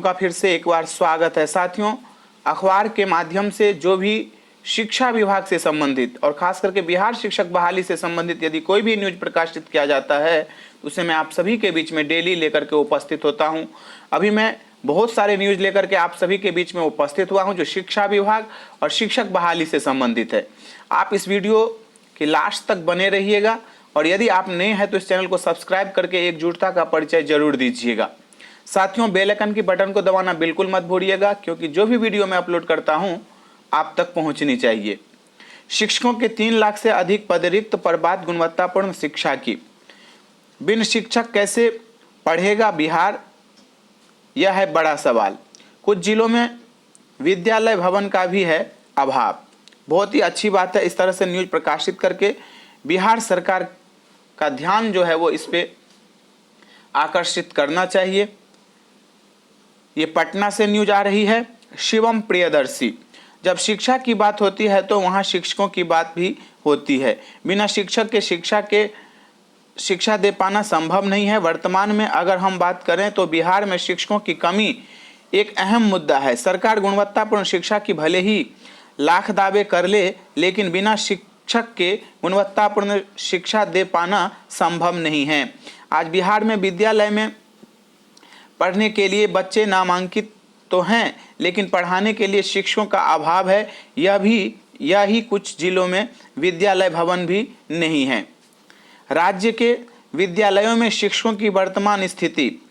का फिर से एक बार स्वागत है। साथियों, अखबार के माध्यम से जो भी शिक्षा विभाग से संबंधित और खास करके बिहार शिक्षक बहाली से संबंधित यदि कोई भी न्यूज प्रकाशित किया जाता है तो उसे मैं आप सभी के बीच में डेली लेकर के उपस्थित होता हूं। अभी मैं बहुत सारे न्यूज लेकर के आप सभी के बीच में उपस्थित हुआ हूं जो शिक्षा विभाग और शिक्षक बहाली से संबंधित है। आप इस वीडियो के लास्ट तक बने रहिएगा और यदि आप नए हैं तो इस चैनल को सब्सक्राइब करके एकजुटता का परिचय जरूर दीजिएगा। साथियों, बेल आइकन की बटन को दबाना बिल्कुल मत भूलिएगा क्योंकि जो भी वीडियो मैं अपलोड करता हूं आप तक पहुंचनी चाहिए। शिक्षकों के 3 लाख से अधिक पद रिक्त पर बात गुणवत्तापूर्ण शिक्षा की। बिन शिक्षक कैसे पढ़ेगा बिहार, यह है बड़ा सवाल। कुछ जिलों में विद्यालय भवन का भी है अभाव। बहुत ही अच्छी बात है, इस तरह से न्यूज प्रकाशित करके बिहार सरकार का ध्यान जो है वो इस पे आकर्षित करना चाहिए। ये पटना से न्यूज आ रही है। शिवम प्रियदर्शी, जब शिक्षा की बात होती है तो वहाँ शिक्षकों की बात भी होती है। बिना शिक्षक के शिक्षा दे पाना संभव नहीं है। वर्तमान में अगर हम बात करें तो बिहार में शिक्षकों की कमी एक अहम मुद्दा है। सरकार गुणवत्तापूर्ण शिक्षा की भले ही लाख दावे कर ले, लेकिन बिना शिक्षक के गुणवत्तापूर्ण शिक्षा दे पाना संभव नहीं है। आज बिहार में विद्यालय में पढ़ने के लिए बच्चे नामांकित तो हैं, लेकिन पढ़ाने के लिए शिक्षकों का अभाव है। यह ही कुछ जिलों में विद्यालय भवन भी नहीं है। राज्य के विद्यालयों में शिक्षकों की वर्तमान स्थिति।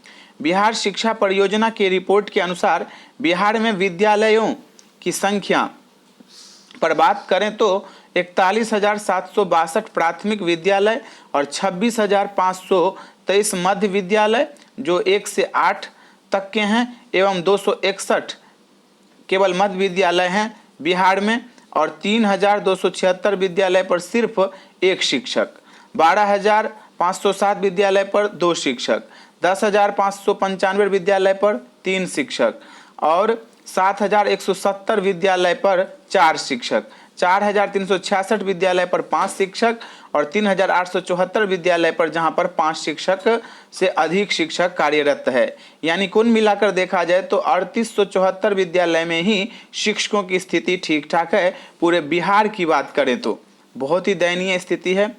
बिहार शिक्षा परियोजना की रिपोर्ट के अनुसार बिहार में विद्यालयों की संख्या पर बात करें तो 41,762 प्राथमिक विद्यालय और 26,523 मध्य विद्यालय जो 1 से 8 तक के हैं एवं 261 केवल मध्य विद्यालय हैं बिहार में और 3,276 विद्यालय पर सिर्फ 1 शिक्षक, 12,507 विद्यालय पर 2 शिक्षक, 10,595 विद्यालय पर 3 शिक्षक और 7,170 विद्यालय पर 4 शिक्षक, 4,366 विद्यालय पर 5 शिक्षक और 3,874 विद्यालय पर जहां पर 5 शिक्षक से अधिक शिक्षक कार्यरत है। यानी कुल मिलाकर देखा जाए तो 3,874 विद्यालय में ही शिक्षकों की स्थिति ठीक ठाक है। पूरे बिहार की बात करें तो बहुत ही दयनीय स्थिति है।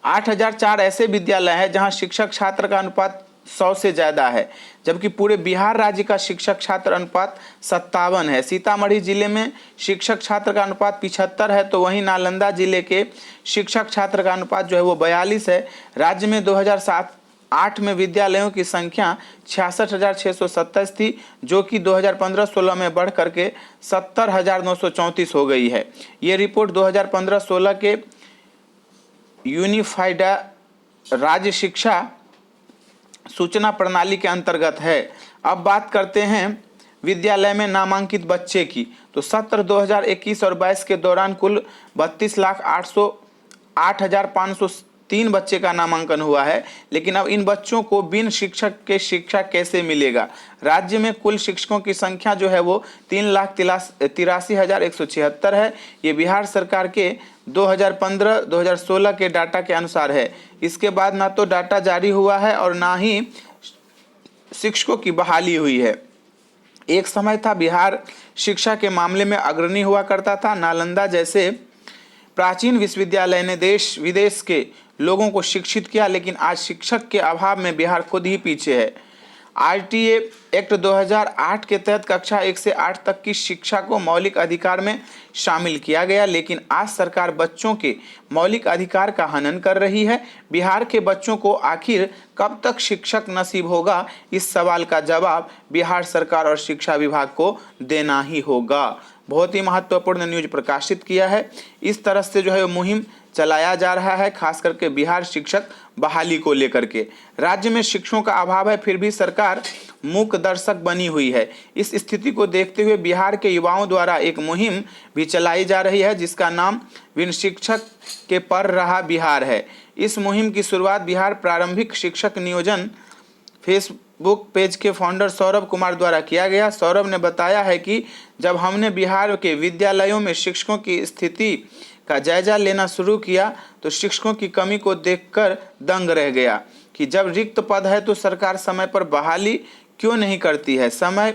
8,004 ऐसे विद्यालय हैं जहां शिक्षक छात्र का अनुपात 100 से ज़्यादा है, जबकि पूरे बिहार राज्य का शिक्षक छात्र अनुपात 57 है। सीतामढ़ी जिले में शिक्षक छात्र का अनुपात 75 है, तो वहीं नालंदा जिले के शिक्षक छात्र का अनुपात जो है वो 42 है। राज्य में 2007-8 में विद्यालयों की संख्या 66,627 थी, जो कि 2015-16 में बढ़ करके 70,934 हो गई है। ये रिपोर्ट 2015-16 के यूनिफाइड राज्य शिक्षा सूचना प्रणाली के अंतर्गत है। अब बात करते हैं विद्यालय में नामांकित बच्चे की। तो सत्र 2021 और 22 के दौरान कुल 32,08,503 बच्चे का नामांकन हुआ है, लेकिन अब इन बच्चों को बिन शिक्षक के शिक्षा कैसे मिलेगा। राज्य में कुल शिक्षकों की संख्या जो है वो 3,83,176 है। ये बिहार सरकार के 2015-2016 के डाटा के अनुसार है। इसके बाद ना तो डाटा जारी हुआ है और ना ही शिक्षकों की बहाली हुई है। एक समय था बिहार शिक्षा के मामले में अग्रणी हुआ करता था। नालंदा जैसे प्राचीन विश्वविद्यालय ने देश विदेश के लोगों को शिक्षित किया, लेकिन आज शिक्षक के अभाव में बिहार खुद ही पीछे है। आरटीए एक्ट 2008 के तहत कक्षा 1 से 8 तक की शिक्षा को मौलिक अधिकार में शामिल किया गया, लेकिन आज सरकार बच्चों के मौलिक अधिकार का हनन कर रही है। बिहार के बच्चों को आखिर कब तक शिक्षक नसीब होगा, इस सवाल का जवाब बिहार सरकार और शिक्षा विभाग को देना ही होगा। बहुत ही महत्वपूर्ण न्यूज प्रकाशित किया है। इस तरह से जो है मुहिम चलाया जा रहा है, खास करके बिहार शिक्षक बहाली को लेकर के। राज्य में शिक्षकों का अभाव है, फिर भी सरकार मूक दर्शक बनी हुई है। इस स्थिति को देखते हुए बिहार के युवाओं द्वारा एक मुहिम भी चलाई जा रही है, जिसका नाम बिन शिक्षक के पढ़ रहा बिहार है। इस मुहिम की शुरुआत बिहार प्रारंभिक शिक्षक नियोजन फेसबुक पेज के फाउंडर सौरभ कुमार द्वारा किया गया। सौरभ ने बताया है कि जब हमने बिहार के विद्यालयों में शिक्षकों की स्थिति का जायजा लेना शुरू किया तो शिक्षकों की कमी को देखकर दंग रह गया कि जब रिक्त पद है तो सरकार समय पर बहाली क्यों नहीं करती है? समय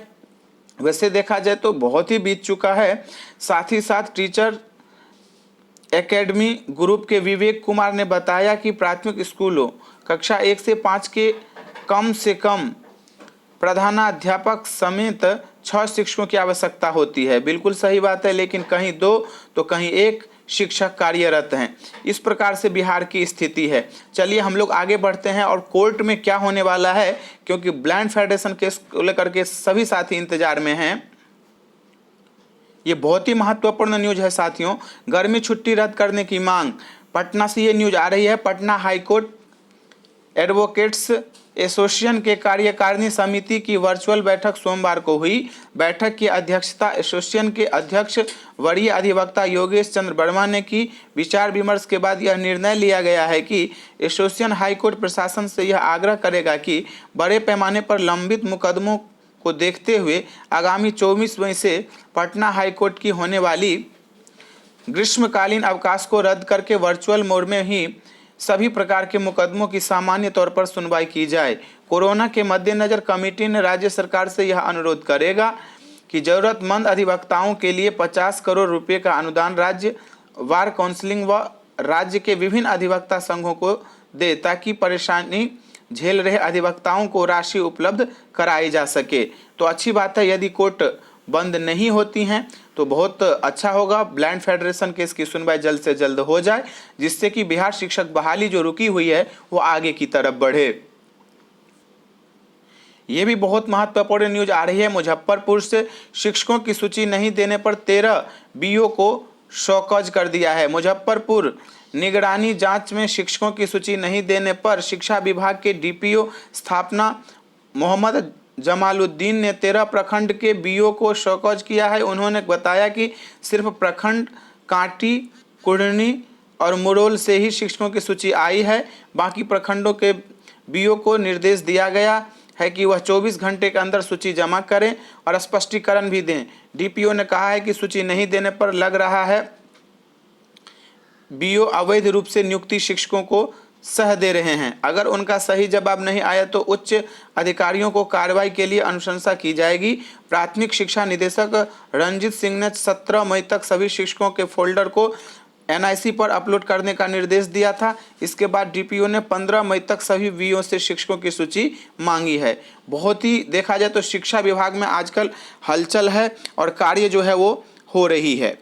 वैसे देखा जाए तो बहुत ही बीत चुका है। साथ ही साथ टीचर एकेडमी ग्रुप के विवेक कुमार ने बताया कि प्राथमिक स्कूलों कक्षा 1 से 5 के कम से कम प्रधानाध्यापक समेत 6 शिक्षकों की आवश्यकता होती है। बिल्कुल सही बात है, लेकिन कहीं 2 तो कहीं 1 शिक्षक कार्यरत हैं। इस प्रकार से बिहार की स्थिति है। चलिए हम लोग आगे बढ़ते हैं और कोर्ट में क्या होने वाला है, क्योंकि ब्लाइंड फेडरेशन केस को लेकर के सभी साथी इंतजार में हैं। ये बहुत ही महत्वपूर्ण न्यूज है साथियों। गर्मी छुट्टी रद्द करने की मांग, पटना से ये न्यूज आ रही है। पटना हाईकोर्ट एडवोकेट्स एसोसिएशन के कार्यकारिणी समिति की वर्चुअल बैठक सोमवार को हुई। बैठक की अध्यक्षता एसोसिएशन के अध्यक्ष वरीय अधिवक्ता योगेश चंद्र वर्मा ने की। विचार विमर्श के बाद यह निर्णय लिया गया है कि एसोसिएशन हाईकोर्ट प्रशासन से यह आग्रह करेगा कि बड़े पैमाने पर लंबित मुकदमों को देखते हुए आगामी 24 मई से पटना हाईकोर्ट की होने वाली ग्रीष्मकालीन अवकाश को रद्द करके वर्चुअल मोड में ही सभी प्रकार के मुकदमों की सामान्य तौर पर सुनवाई की जाए। कोरोना के मद्देनजर कमेटी ने राज्य सरकार से यह अनुरोध करेगा कि जरूरतमंद अधिवक्ताओं के लिए 50 करोड़ रुपए का अनुदान राज्य बार काउंसिल व राज्य के विभिन्न अधिवक्ता संघों को दे, ताकि परेशानी झेल रहे अधिवक्ताओं को राशि उपलब्ध कराई जा सके। तो अच्छी बात है, यदि कोर्ट बंद नहीं होती हैं तो बहुत अच्छा होगा। ब्लाइंड फेडरेशन केस की सुनवाई जल्द से जल्द हो जाए, जिससे कि बिहार शिक्षक बहाली जो रुकी हुई है वो आगे की तरफ बढ़े। ये भी बहुत महत्वपूर्ण न्यूज आ रही है। मुजफ्फरपुर से शिक्षकों की सूची नहीं देने पर 13 बीओ को शोकॉज कर दिया है। मुजफ्फरपुर निगरानी जांच में शिक्षकों की सूची नहीं देने पर शिक्षा विभाग के डीपीओ स्थापना मोहम्मद जमालुद्दीन ने 13 प्रखंड के बीओ को शोकॉज किया है। उन्होंने बताया कि सिर्फ प्रखंड कांटी, कुढ़नी और मुरौल से ही शिक्षकों की सूची आई है। बाकी प्रखंडों के बीओ को निर्देश दिया गया है कि वह 24 घंटे के अंदर सूची जमा करें और स्पष्टीकरण भी दें। डीपीओ ने कहा है कि सूची नहीं देने पर लग रहा है बीओ अवैध रूप से नियुक्ति शिक्षकों को सह दे रहे हैं। अगर उनका सही जवाब नहीं आया तो उच्च अधिकारियों को कार्रवाई के लिए अनुशंसा की जाएगी। प्राथमिक शिक्षा निदेशक रंजीत सिंह ने 17 मई तक सभी शिक्षकों के फोल्डर को एनआईसी पर अपलोड करने का निर्देश दिया था। इसके बाद डीपीओ ने 15 मई तक सभी वीओ से शिक्षकों की सूची मांगी है। बहुत ही देखा जाए तो शिक्षा विभाग में आजकल हलचल है और कार्य जो है वो हो रही है।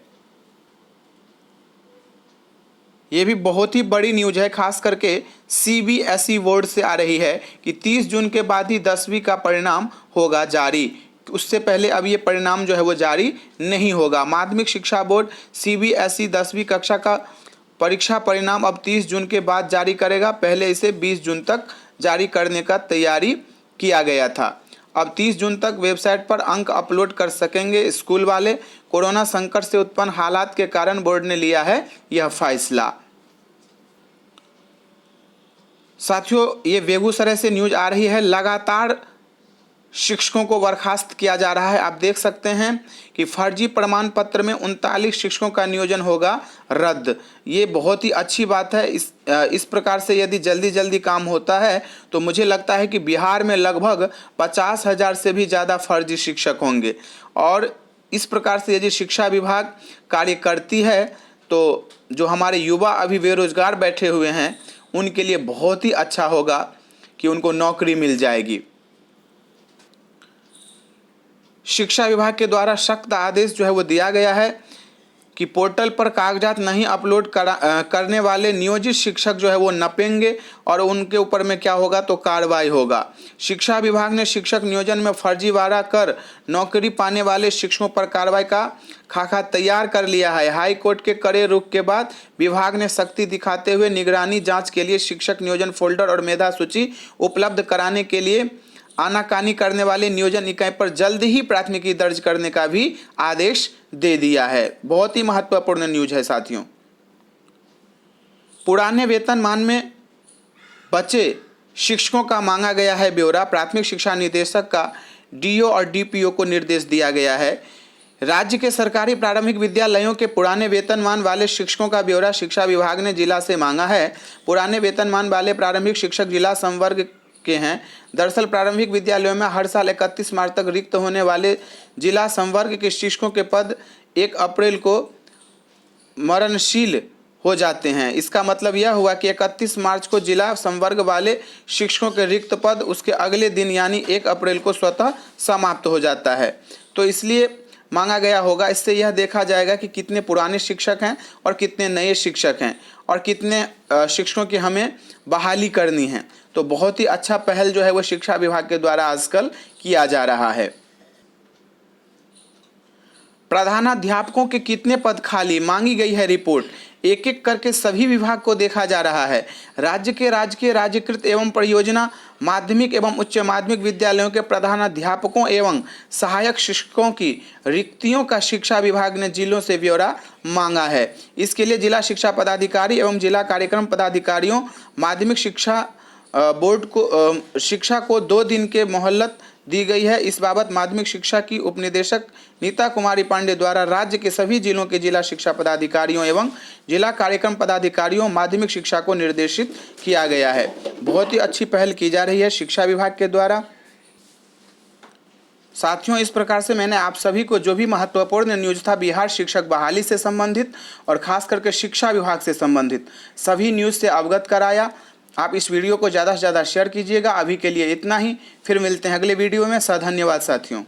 ये भी बहुत ही बड़ी न्यूज है, खास करके सीबीएसई बोर्ड से आ रही है कि 30 जून के बाद ही 10वीं का परिणाम होगा जारी। उससे पहले अब ये परिणाम जो है वो जारी नहीं होगा। माध्यमिक शिक्षा बोर्ड सीबीएसई 10वीं कक्षा का परीक्षा परिणाम अब 30 जून के बाद जारी करेगा। पहले इसे 20 जून तक जारी करने का तैयारी किया गया था। अब 30 जून तक वेबसाइट पर अंक अपलोड कर सकेंगे स्कूल वाले। कोरोना संकट से उत्पन्न हालात के कारण बोर्ड ने लिया है यह फैसला। साथियों, ये बेगूसराय से न्यूज आ रही है। लगातार शिक्षकों को बर्खास्त किया जा रहा है। आप देख सकते हैं कि फर्जी प्रमाण पत्र में 39 शिक्षकों का नियोजन होगा रद्द। ये बहुत ही अच्छी बात है। इस प्रकार से यदि जल्दी काम होता है तो मुझे लगता है कि बिहार में लगभग 50,000 से भी ज़्यादा फर्जी शिक्षक होंगे। और इस प्रकार से यदि शिक्षा विभाग कार्य करती है तो जो हमारे युवा अभी बेरोजगार बैठे हुए हैं उनके लिए बहुत ही अच्छा होगा कि उनको नौकरी मिल जाएगी। शिक्षा विभाग के द्वारा सख्त आदेश जो है वो दिया गया है कि पोर्टल पर कागजात नहीं अपलोड करने वाले नियोजित शिक्षक जो है वो नपेंगे और उनके ऊपर में क्या होगा तो कार्रवाई होगा। शिक्षा विभाग ने शिक्षक नियोजन में फर्जीवाड़ा कर नौकरी पाने वाले शिक्षकों पर कार्रवाई का खाका तैयार कर लिया है। हाई कोर्ट के कड़े रुख के बाद विभाग ने सख्ती दिखाते हुए निगरानी जांच के लिए शिक्षक नियोजन फोल्डर और मेधा सूची उपलब्ध कराने के लिए आनाकानी करने वाले नियोजन इकाई पर जल्द ही प्राथमिकी दर्ज करने का भी आदेश दे दिया है। बहुत ही महत्वपूर्ण न्यूज है साथियों। पुराने वेतनमान में बचे शिक्षकों का मांगा गया है ब्यौरा। प्राथमिक शिक्षा निदेशक का डीओ और डीपीओ को निर्देश दिया गया है। राज्य के सरकारी प्रारंभिक विद्यालयों के पुराने वेतनमान वाले शिक्षकों का ब्यौरा शिक्षा विभाग ने जिला से मांगा है। पुराने वेतनमान वाले प्रारंभिक शिक्षक जिला संवर्ग के हैं। दरअसल प्रारंभिक विद्यालयों में हर साल 31 मार्च तक रिक्त होने वाले जिला संवर्ग के शिक्षकों के पद 1 अप्रैल को मरणशील हो जाते हैं। इसका मतलब यह हुआ कि 31 मार्च को जिला संवर्ग वाले शिक्षकों के रिक्त पद उसके अगले दिन यानी 1 अप्रैल को स्वतः समाप्त हो जाता है। तो इसलिए मांगा गया होगा। इससे यह देखा जाएगा कि कितने पुराने शिक्षक हैं और कितने नए शिक्षक हैं और कितने शिक्षकों की हमें बहाली करनी है। तो बहुत ही अच्छा पहल जो है वो शिक्षा विभाग के द्वारा आजकल किया जा रहा है। प्रधानाध्यापकों के कितने पद खाली, मांगी गई है रिपोर्ट। एक एक करके सभी विभाग को देखा जा रहा है। राज्य के राजकीय, राज्यकृत एवं परियोजना माध्यमिक एवं उच्च माध्यमिक विद्यालयों के प्रधानाध्यापकों एवं सहायक शिक्षकों की रिक्तियों का शिक्षा विभाग ने जिलों से ब्यौरा मांगा है। इसके लिए जिला शिक्षा पदाधिकारी एवं जिला कार्यक्रम पदाधिकारियों माध्यमिक शिक्षा बोर्ड को शिक्षा को 2 दिन के मोहलत दी गई है। इस बाबत माध्यमिक शिक्षा की उपनिदेशक नीता कुमारी पांडे द्वारा राज्य के सभी जिलों के जिला शिक्षा पदाधिकारियों एवं जिला कार्यक्रम पदाधिकारियों माध्यमिक शिक्षा को निर्देशित किया गया है। बहुत ही अच्छी पहल की जा रही है शिक्षा विभाग के द्वारा। साथियों, इस प्रकार से मैंने आप सभी को जो भी महत्वपूर्ण न्यूज था बिहार शिक्षक बहाली से संबंधित और खास करके शिक्षा विभाग से संबंधित सभी न्यूज से अवगत कराया। आप इस वीडियो को ज़्यादा से ज़्यादा शेयर कीजिएगा। अभी के लिए इतना ही, फिर मिलते हैं अगले वीडियो में। धन्यवाद साथियों।